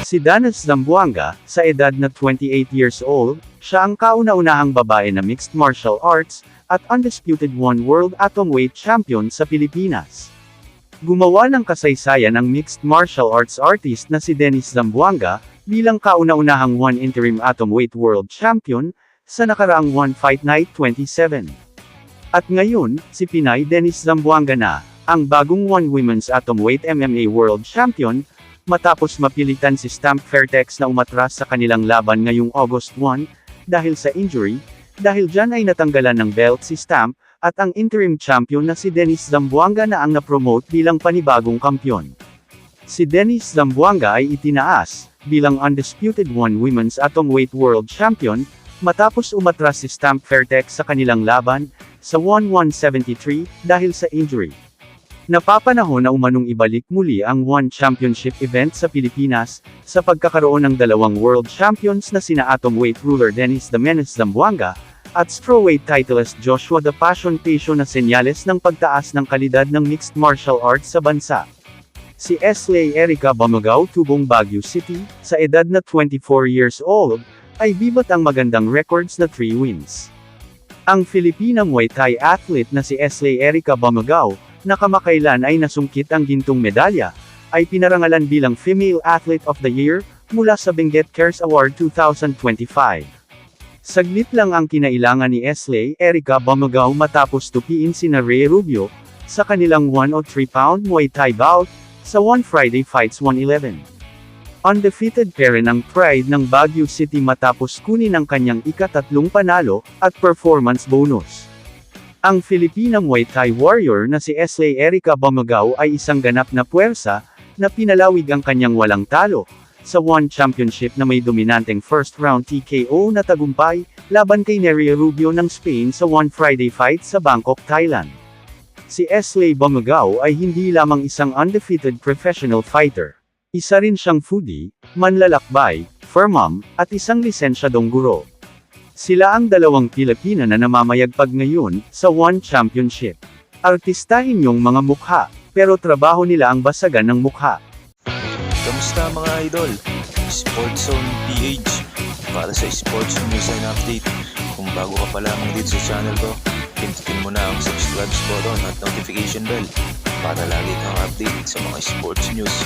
Si Danis Zamboanga, sa edad na 28 years old, siya ang kauna-unahang babae na mixed martial arts, at undisputed world atomweight champion sa Pilipinas. Gumawa ng kasaysayan ang mixed martial arts artist na si Dennis Zamboanga, bilang kauna-unahang interim atomweight world champion, sa nakaraang One Fight Night 27. At ngayon, si Pinay Dennis Zamboanga na, ang bagong women's atomweight MMA world champion, matapos mapilitan si Stamp Fairtex na umatras sa kanilang laban ngayong August 1, dahil sa injury. Dahil dyan ay natanggalan ng belt si Stamp, at ang interim champion na si Dennis Zamboanga na ang napromote bilang panibagong kampyon. Si Dennis Zamboanga ay itinaas, bilang undisputed women's atomweight world champion, matapos umatras si Stamp Fairtex sa kanilang laban, sa 173, dahil sa injury. Napapanahon na umanong ibalik muli ang One Championship event sa Pilipinas, sa pagkakaroon ng dalawang world champions na sina atomweight ruler Dennis "The Menace" Zamboanga, at strawweight titleist Joshua "The Passion" Pacio na senyales ng pagtaas ng kalidad ng mixed martial arts sa bansa. Si Esley Erica Bamagao tubong Baguio City, sa edad na 24 years old, ay bibat ang magandang records na 3 wins. Ang Filipina Muay Thai athlete na si Esley Erica Bamagao, na kamakailan ay nasungkit ang gintong medalya, ay pinarangalan bilang Female Athlete of the Year, mula sa Benguet Cares Award 2025. Saglit lang ang kinailangan ni Esley Erica Bamagao matapos tupiin sina Rey Rubio, sa kanilang 103-pound Muay Thai bout, sa One Friday Fights 111. Undefeated pa rin ang Pride ng Baguio City matapos kunin ang kanyang ika-3 panalo, at performance bonus. Ang Filipina Muay Thai warrior na si Esley Erica Bamagao ay isang ganap na puwersa, na pinalawig ang kanyang walang talo, sa One Championship na may dominanteng first round TKO na tagumpay, laban kay Nery Rubio ng Spain sa One Friday Fight sa Bangkok, Thailand. Si Esley Bamagao ay hindi lamang isang undefeated professional fighter. Isa rin siyang foodie, manlalakbay, firmam, at isang lisensyadong guro. Sila ang dalawang Pilipina na namamayagpag ngayon, sa One Championship. Artistahin yung mga mukha, pero trabaho nila ang basagan ng mukha. Kamusta mga idol? Sports Zone PH, para sa sports news and update. Kung bago ka pa lamang dito sa channel ko, pindutin mo na ang subscribe button at notification bell, para lagi kang update sa mga sports news.